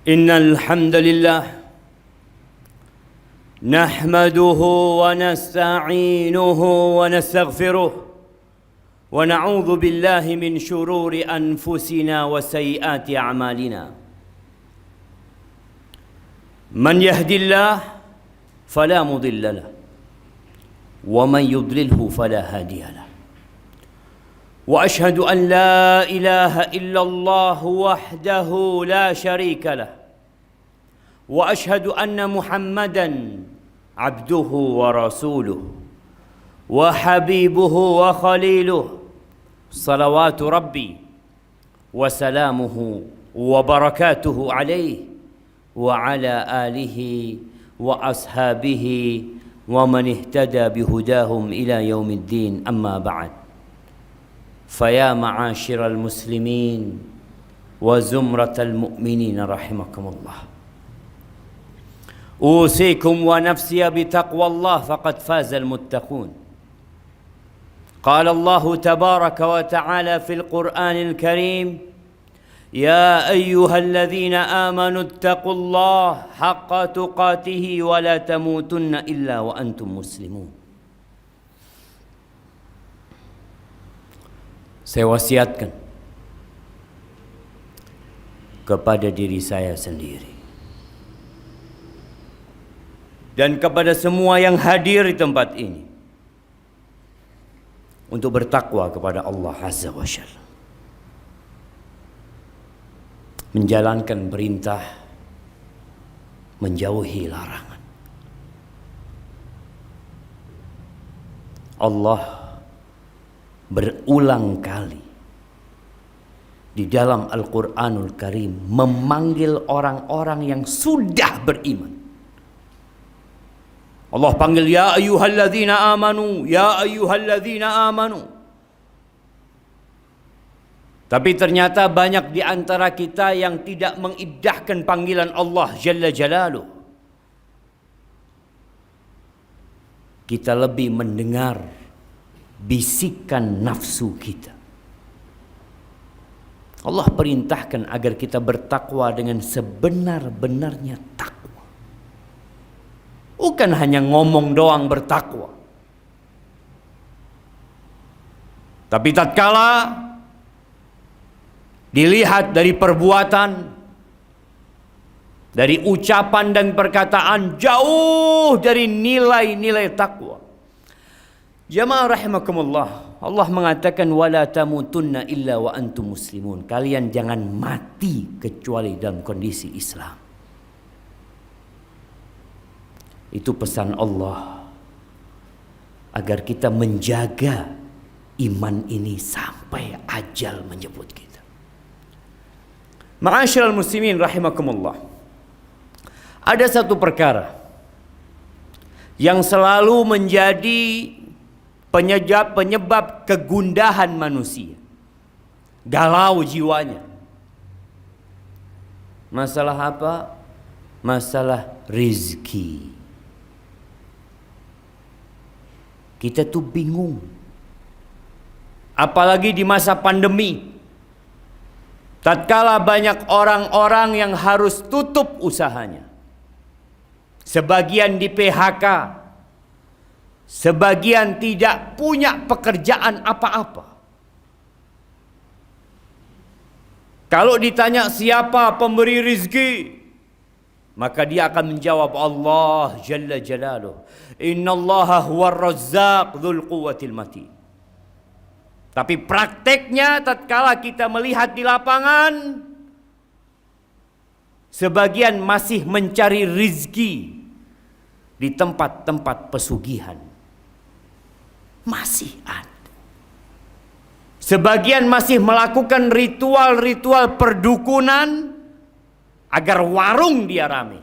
إن الحمد لله نحمده ونستعينه ونستغفره ونعوذ بالله من شرور أنفسنا وسيئات أعمالنا. من يهدي الله فلا مضل له ومن يضلله فلا هادي له. وأشهد أن لا إله إلا الله وحده لا شريك له وأشهد أن محمدًا عبده ورسوله وحبيبه وخليله صلوات ربي وسلامه وبركاته عليه وعلى آله وأصحابه ومن اهتدى بهداهم إلى يوم الدين. أما بعد، فيا معاشر المسلمين وزمرة المؤمنين رحمكم الله، أوصيكم ونفسي بتقوى الله فقد فاز المتقون. قال الله تبارك وتعالى في القرآن الكريم: يا أيها الذين آمنوا اتقوا الله حق تقاته ولا تموتن إلا وأنتم مسلمون. Saya wasiatkan kepada diri saya sendiri dan kepada semua yang hadir di tempat ini untuk bertakwa kepada Allah Azza wa Jalla, menjalankan perintah, menjauhi larangan. Allah berulang kali di dalam Al-Quranul Karim memanggil orang-orang yang sudah beriman. Allah panggil, ya ayyuhalladzina amanu, ya ayyuhalladzina amanu. Tapi ternyata banyak di antara kita yang tidak mengindahkan panggilan Allah Jalla Jalaluh. Kita lebih mendengar bisikan nafsu kita. Allah perintahkan agar kita bertakwa dengan sebenar-benarnya takwa. Bukan hanya ngomong doang bertakwa, tapi tatkala dilihat dari perbuatan, dari ucapan dan perkataan jauh dari nilai-nilai takwa. Jamaah rahimakumullah, Allah mengatakan wala tamutunna illa wa antum muslimun. Kalian jangan mati kecuali dalam kondisi Islam. Itu pesan Allah agar kita menjaga iman ini sampai ajal menjemput kita. Ma'asyiral muslimin rahimakumullah, ada satu perkara yang selalu menjadi penyebab kegundahan manusia, galau jiwanya. Masalah apa? Masalah rizki. Kita tuh bingung, apalagi di masa pandemi, tatkala banyak orang-orang yang harus tutup usahanya, sebagian di PHK, sebagian tidak punya pekerjaan apa-apa. Kalau ditanya siapa pemberi rizki, maka dia akan menjawab Allah Jalla Jalaluh. Innallaha huwar razzaq dzul quwwatil matin. Tapi prakteknya tatkala kita melihat di lapangan, sebagian masih mencari rizki di tempat-tempat pesugihan. Masih ada. Sebagian masih melakukan ritual-ritual perdukunan agar warung dia ramai,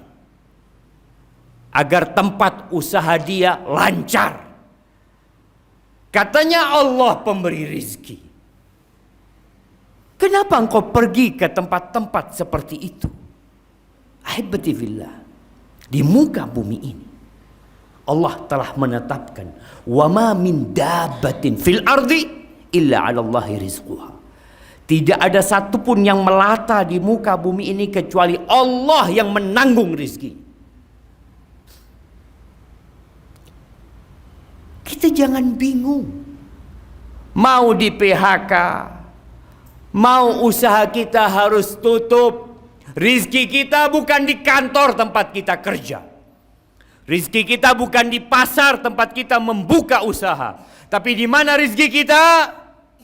agar tempat usaha dia lancar. Katanya Allah pemberi rizki. Kenapa engkau pergi ke tempat-tempat seperti itu? Ahibati fillah, di muka bumi ini Allah telah menetapkan wa ma min dabbatin fil ardi illa 'ala Allahi rizquha. Tidak ada satupun yang melata di muka bumi ini kecuali Allah yang menanggung rizki. Kita jangan bingung. Mau di PHK, mau usaha kita harus tutup. Rizki kita bukan di kantor tempat kita kerja. Rizki kita bukan di pasar tempat kita membuka usaha. Tapi di mana rizki kita?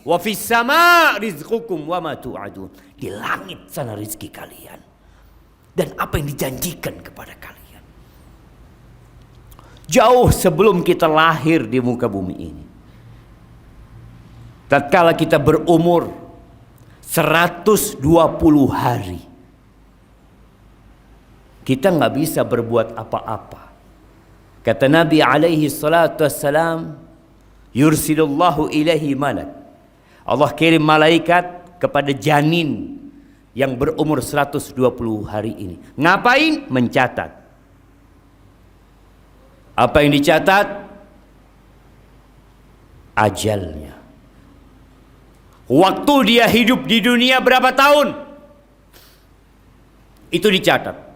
Wa fis sama rizqukum wa ma tu'adun. Di langit sana rizki kalian. Dan apa yang dijanjikan kepada kalian. Jauh sebelum kita lahir di muka bumi ini. Tatkala kita berumur 120 hari. Kita nggak bisa berbuat apa-apa. Kata Nabi alaihi salatu wassalam, yursilullahu ilaihi malak. Allah kirim malaikat kepada janin yang berumur 120 hari ini. Ngapain? Mencatat. Apa yang dicatat? Ajalnya. Waktu dia hidup di dunia berapa tahun? Itu dicatat.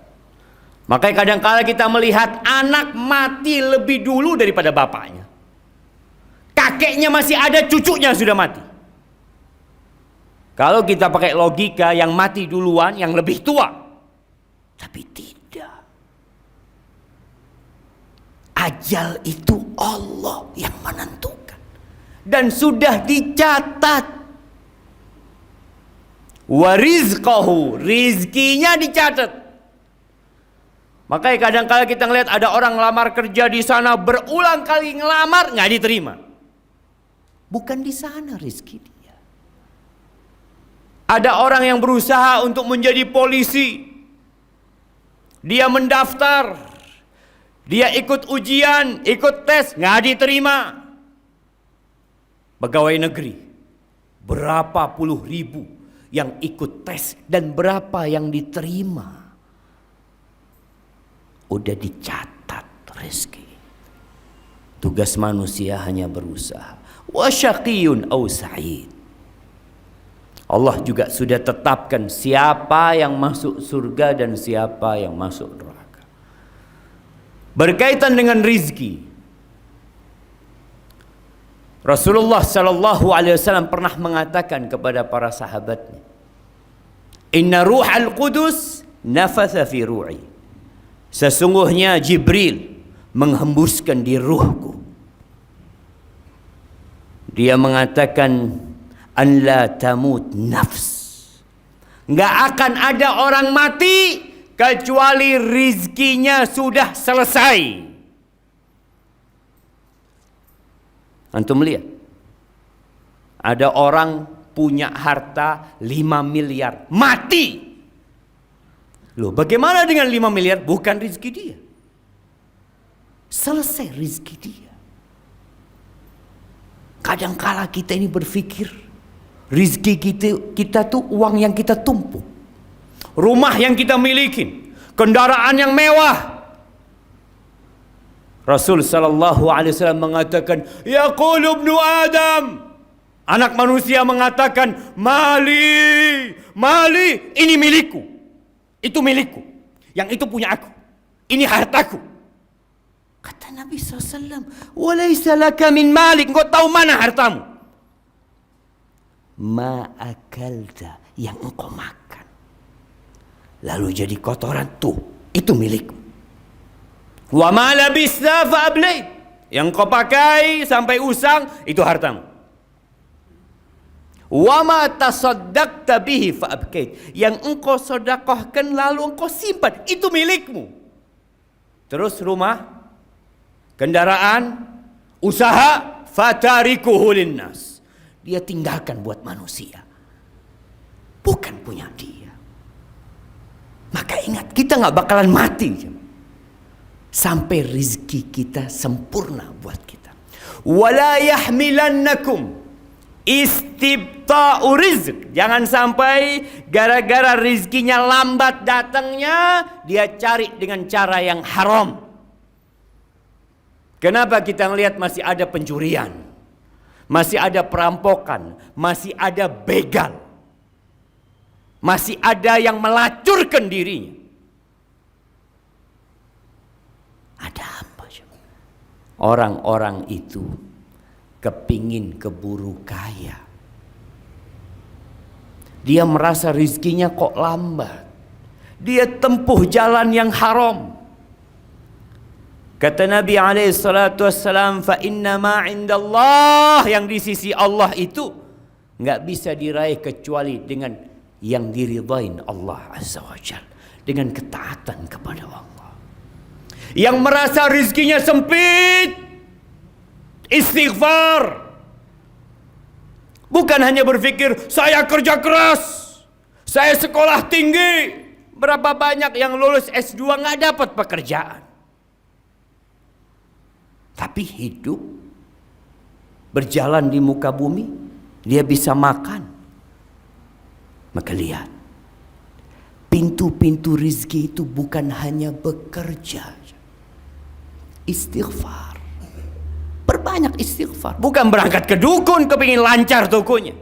Makanya kadang-kala kita melihat anak mati lebih dulu daripada bapaknya. Kakeknya masih ada, cucunya sudah mati. Kalau kita pakai logika, yang mati duluan yang lebih tua. Tapi tidak. Ajal itu Allah yang menentukan. Dan sudah dicatat. Wa rizqahu, rizkinya dicatat. Makanya kadang-kala kita ngelihat ada orang ngelamar kerja di sana, berulang kali ngelamar nggak diterima. Bukan di sana rizki dia. Ada orang yang berusaha untuk menjadi polisi. Dia mendaftar. Dia ikut ujian, ikut tes, nggak diterima. Pegawai negeri, berapa puluh ribu yang ikut tes dan berapa yang diterima. Udah dicatat rezeki. Tugas manusia hanya berusaha. Wa syaqiyun aw sa'id. Allah juga sudah tetapkan siapa yang masuk surga dan siapa yang masuk neraka. Berkaitan dengan rizki, Rasulullah sallallahu alaihi wasallam pernah mengatakan kepada para sahabatnya, "Inna ruhal qudus nafatha fi ru'i." Sesungguhnya Jibril menghembuskan di ruhku. Dia mengatakan, an la tamut nafs. Nggak akan ada orang mati kecuali rizkinya sudah selesai. Antum lihat, ada orang punya harta 5 miliar, mati. Loh, bagaimana dengan 5 miliar? Bukan rizki dia. Selesai rizki dia. Kadangkala kita ini berpikir, rizki kita tuh uang yang kita tumpuk, rumah yang kita miliki, kendaraan yang mewah. Rasul sallallahu alaihi wasallam mengatakan, yaqulu ibnu Adam, anak manusia mengatakan, mali, mali, ini milikku, itu milikku, yang itu punya aku, ini hartaku. Kata Nabi SAW, walaysa laka min malik, engkau tahu mana hartamu? Ma akalta, yang engkau makan lalu jadi kotoran, tuh itu milikmu. Wa ma labista fa ablait, yang engkau pakai sampai usang itu hartamu. Wa ma tasaddaqta bihi fa abkait, yang engkau sedekahkan lalu engkau simpan itu milikmu. Terus rumah, kendaraan, usaha, fatarikuhu linnas, dia tinggalkan buat manusia, bukan punya dia. Maka ingat, kita gak bakalan mati sampai rizki kita sempurna buat kita. Wala yahmilannakum istibta'u rizq, jangan sampai gara-gara rizkinya lambat datangnya, dia cari dengan cara yang haram. Kenapa kita ngelihat masih ada pencurian, masih ada perampokan, masih ada begal? Masih ada yang melacurkan dirinya. Ada apa? Orang-orang itu kepingin keburu kaya. Dia merasa rizkinya kok lambat. Dia tempuh jalan yang haram. Kata Nabi SAW, fa inna ma indallah, yang di sisi Allah itu nggak bisa diraih kecuali dengan yang diridhain Allah Azza wa Jalla, dengan ketaatan kepada Allah. Yang merasa rizkinya sempit, istighfar. Bukan hanya berpikir saya kerja keras, saya sekolah tinggi. Berapa banyak yang lulus S2 nggak dapat pekerjaan. Tapi hidup, berjalan di muka bumi, dia bisa makan. Maka lihat, pintu-pintu rizki itu bukan hanya bekerja. Istighfar. Berbanyak istighfar. Bukan berangkat ke dukun kepingin lancar tokonya.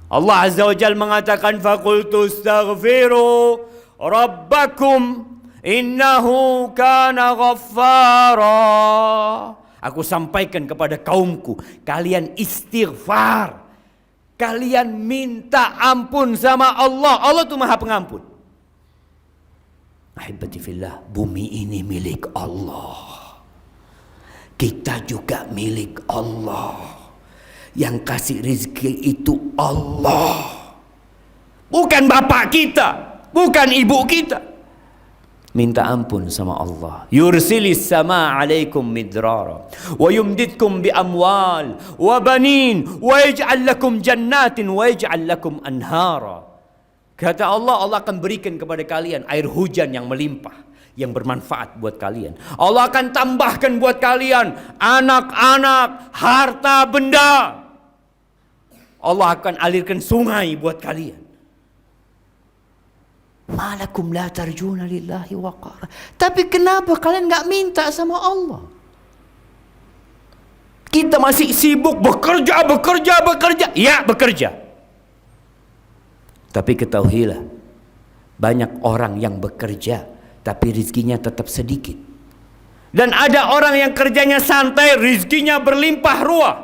Allah Azza wa Jalla mengatakan, faqultu astaghfiru rabbakum innahu kana ghaffara. Aku sampaikan kepada kaumku, kalian istighfar. Kalian minta ampun sama Allah. Allah itu Maha Pengampun. Ahibati fillah, bumi ini milik Allah. Kita juga milik Allah. Yang kasih rezeki itu Allah. Bukan bapak kita, bukan ibu kita. Minta ampun sama Allah. Yursilis sama alaikum midrara wa yumdidkum bi amwal wa banin wa yaj'al lakum jannatin wa yaj'al lakum anhara. Kata Allah, Allah akan berikan kepada kalian air hujan yang melimpah, yang bermanfaat buat kalian. Allah akan tambahkan buat kalian anak-anak, harta benda. Allah akan alirkan sungai buat kalian. Malakum la tarjuna lillahi waqara. Tapi kenapa kalian nggak minta sama Allah? Kita masih sibuk bekerja. Ya, bekerja. Tapi ketahuilah, banyak orang yang bekerja tapi rizkinya tetap sedikit. Dan ada orang yang kerjanya santai, rizkinya berlimpah ruah.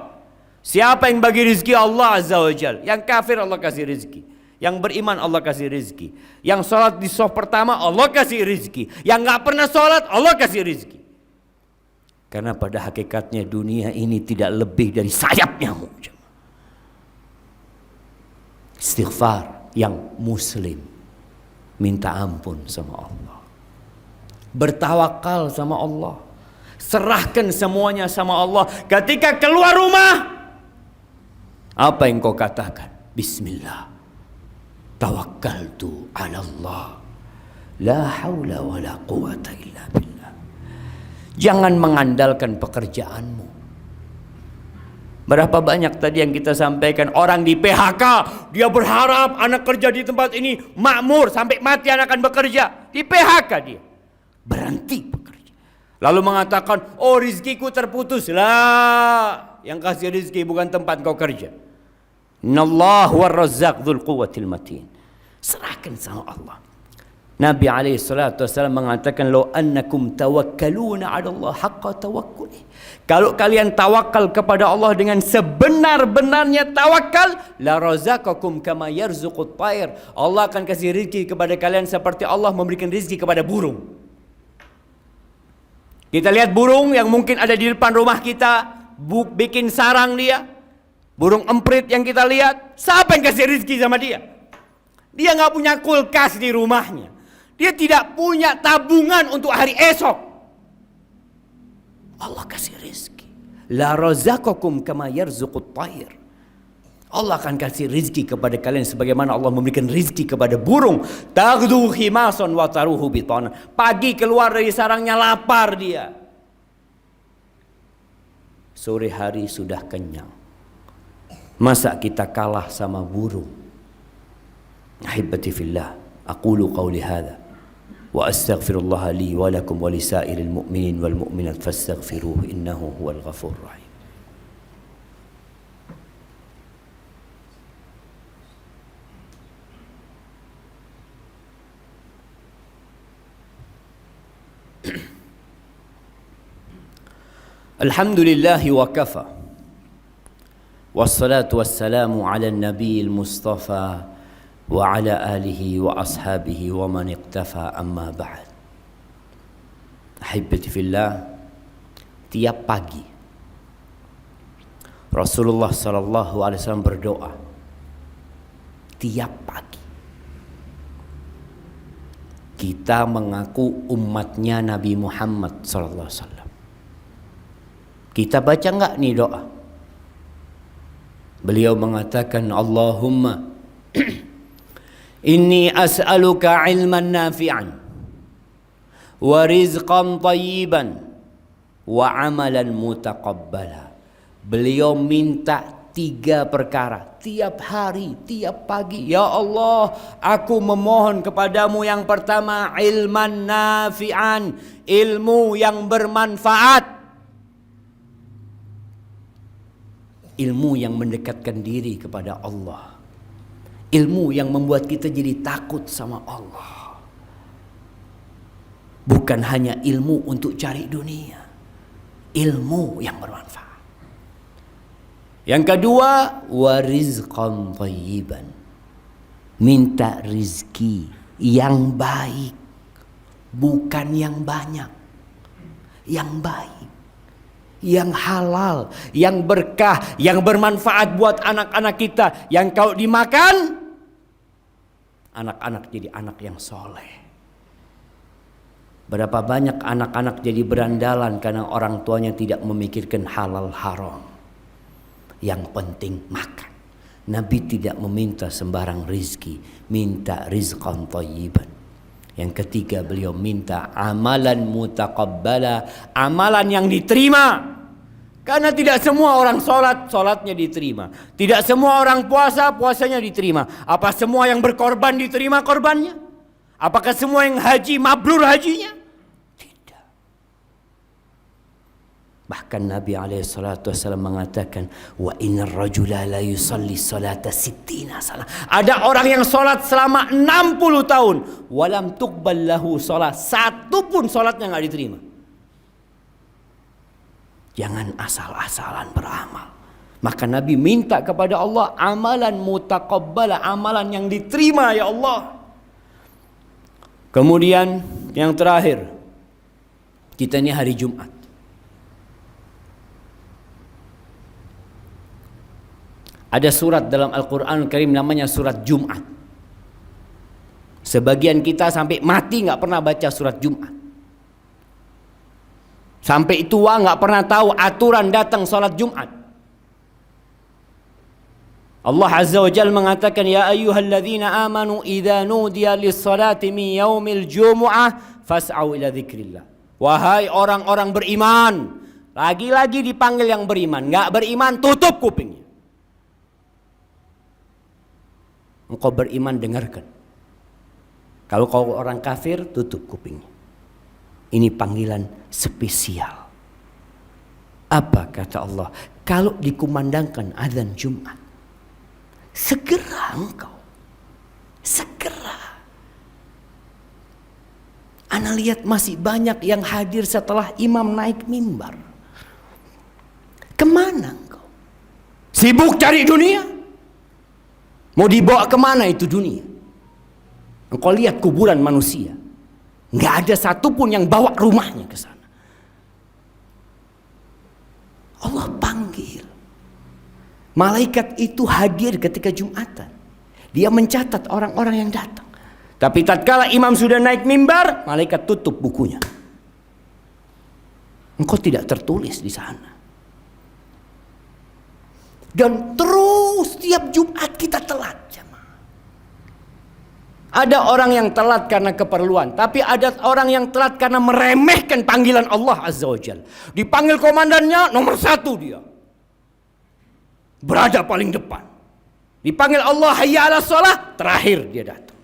Siapa yang bagi rizki? Allah Azza wa Jalla. Yang kafir Allah kasih rizki. Yang beriman Allah kasih rizki. Yang sholat di saf pertama Allah kasih rizki. Yang gak pernah sholat Allah kasih rizki. Karena pada hakikatnya dunia ini tidak lebih dari sayap nyamuk. Istighfar yang muslim, minta ampun sama Allah, bertawakal sama Allah, serahkan semuanya sama Allah. Ketika keluar rumah, apa yang kau katakan? Bismillah, tawakkaltu ala Allah, la haula wa la quwata illa billah. Jangan mengandalkan pekerjaanmu. Berapa banyak tadi yang kita sampaikan, orang di PHK, dia berharap anak kerja di tempat ini makmur sampai mati anak akan bekerja. Di PHK dia berhenti bekerja, lalu mengatakan, oh rizkiku terputus. Lah, yang kasih rizki bukan tempat kau kerja. Innallah war-razzaq dzul quwwatil matin. Serahkan sama Allah. Nabi SAW mengatakan, lo annakum tawakkaluna 'ala Allah haqqa tawakkuli. Kalau kalian tawakal kepada Allah dengan sebenar-benarnya tawakal, la razaqakum kama yarzuqut tayr. Allah akan kasih rezeki kepada kalian seperti Allah memberikan rezeki kepada burung. Kita lihat burung yang mungkin ada di depan rumah kita, bikin sarang dia. Burung emprit yang kita lihat, siapa yang kasih rezeki sama dia? Dia nggak punya kulkas di rumahnya. Dia tidak punya tabungan untuk hari esok. Allah kasih rezeki. La razaqakum kama yarzuqut tayr. Allah akan kasih rezeki kepada kalian sebagaimana Allah memberikan rezeki kepada burung. Taghdu khimasan wa taruhu bitana. Pagi keluar dari sarangnya lapar dia. Sore hari sudah kenyang. Masa kita kalah sama burung? Ahibati fillah, aqulu qawli hadha wa astaghfirullah li wa lakum wa lisairil mu'minin wal mu'minat fastaghfiruhu innahu huwal ghafurur rahim. Alhamdulillahi wa kafa. Wassalatu wassalamu ala nabiyyil mustafa wa ala alihi wa ashabihi wa man iqtafa, amma ba'd. Ahibbati fillah, tiap pagi Rasulullah sallallahu alaihi wasallam berdoa. Tiap pagi kita mengaku umatnya Nabi Muhammad sallallahu alaihi wasallam. Kita baca enggak nih doa? Beliau mengatakan, Allahumma inni as'aluka ilman nafi'an wa rizqan tayyiban wa amalan mutaqabbala. Beliau minta 3 perkara tiap hari, tiap pagi. Ya Allah, aku memohon kepadamu yang pertama, ilman nafi'an, ilmu yang bermanfaat. Ilmu yang mendekatkan diri kepada Allah. Ilmu yang membuat kita jadi takut sama Allah. Bukan hanya ilmu untuk cari dunia. Ilmu yang bermanfaat. Yang kedua, warizqan thayyiban. Minta rizki yang baik. Bukan yang banyak. Yang baik. Yang halal, yang berkah, yang bermanfaat buat anak-anak kita. Yang kalau dimakan, anak-anak jadi anak yang soleh. Berapa banyak anak-anak jadi berandalan karena orang tuanya tidak memikirkan halal haram. Yang penting makan. Nabi tidak meminta sembarang rizki, minta rizqan thayyiban. Yang ketiga, beliau minta amalan mutaqabbala, amalan yang diterima. Karena tidak semua orang sholat, sholatnya diterima. Tidak semua orang puasa, puasanya diterima. Apa semua yang berkorban diterima korbannya? Apakah semua yang haji mabrur hajinya? Tidak. Bahkan Nabi SAW mengatakan, wa innar rajula la yusalli salata sittina salah. Ada orang yang sholat selama 60 tahun. Walam tuqbal lahu sholat. Satu pun sholatnya gak diterima. Jangan asal-asalan beramal. Maka Nabi minta kepada Allah amalan mutaqabbala, amalan yang diterima ya Allah. Kemudian yang terakhir, kita ini hari Jumat. Ada surat dalam Al-Quran Al-Karim namanya surat Jumat. Sebagian kita sampai mati gak pernah baca surat Jumat. Sampai tua gak pernah tahu aturan datang salat Jumat. Allah Azza wa Jalla mengatakan, ya ayyuhalladzina amanu idza nudiya lis-salati min yaumil jumu'ah fas'au ila dzikrillah. Wahai orang-orang beriman, lagi-lagi dipanggil yang beriman. Gak beriman, tutup kupingnya. Engkau beriman, dengarkan. Kalau kau orang kafir, tutup kupingnya. Ini panggilan spesial. Apa kata Allah? Kalau dikumandangkan azan Jumat, segera engkau. Segera. Ana lihat masih banyak yang hadir setelah imam naik mimbar. Kemana engkau? Sibuk cari dunia? Mau dibawa kemana itu dunia? Engkau lihat kuburan manusia, nggak ada satupun yang bawa rumahnya ke sana. Allah panggil. Malaikat itu hadir ketika Jumatan. Dia mencatat orang-orang yang datang. Tapi tatkala imam sudah naik mimbar, malaikat tutup bukunya. Engkau tidak tertulis di sana. Dan terus tiap Jumat kita telat. Ada orang yang telat karena keperluan. Tapi ada orang yang telat karena meremehkan panggilan Allah Azza wa Jalla. Dipanggil komandannya, nomor 1 dia. Berada paling depan. Dipanggil Allah hayya ala shalah, terakhir dia datang.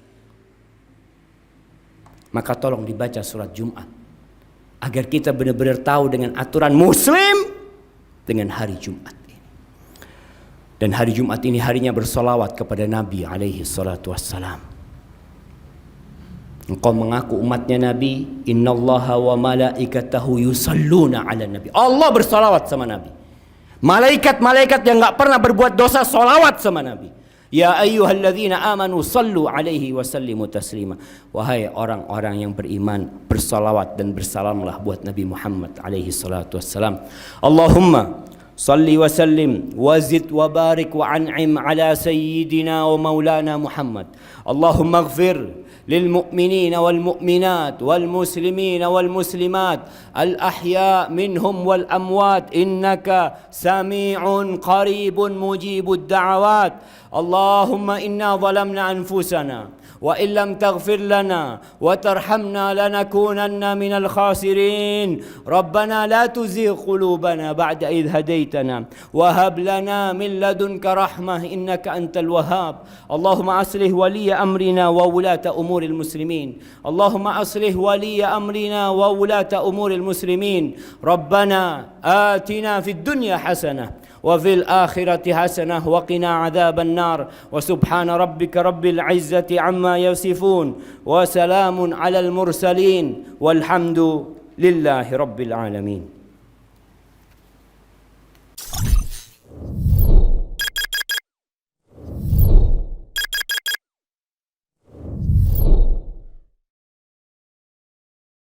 Maka tolong dibaca surat Jumat. Agar kita benar-benar tahu dengan aturan Muslim dengan hari Jumat. Dan hari Jumat ini harinya bersolawat kepada Nabi alaihi salatu wassalam. Engkau mengaku umatnya Nabi, innallaha wa malaikatahu yusalluna ala nabi. Allah bersalawat sama Nabi. Malaikat-malaikat yang enggak pernah berbuat dosa salawat sama Nabi. Ya ayyuhalladzina amanu sallu alaihi wa sallimu taslima. Wahai orang-orang yang beriman, bersalawat dan bersalamlah buat Nabi Muhammad alaihi salatu wassalam. Allahumma salli wa sallim wa zid wa barik wa an'im ala sayyidina wa maulana Muhammad. Allahumma ighfir للمؤمنين والمؤمنات والمسلمين والمسلمات الأحياء منهم والأموات إنك سميع قريب مجيب الدعوات. اللهم إنا ظلمنا أنفسنا وإن لم تغفر لنا وترحمنا لنكونن من الخاسرين. ربنا لا تزغ قلوبنا بعد إذ هديتنا وهب لنا من لدنك رحمة إنك أنت الوهاب. اللهم أصلح ولي أمرنا وولاة أمور المسلمين. اللهم أصلح ولي أمرنا وولاة أمور المسلمين. ربنا آتنا في الدنيا حسنة وفي الآخرة حسنة وقنا عذاب النار. وسبحان ربك رب العزة عما يصفون وسلام على المرسلين والحمد لله رب العالمين.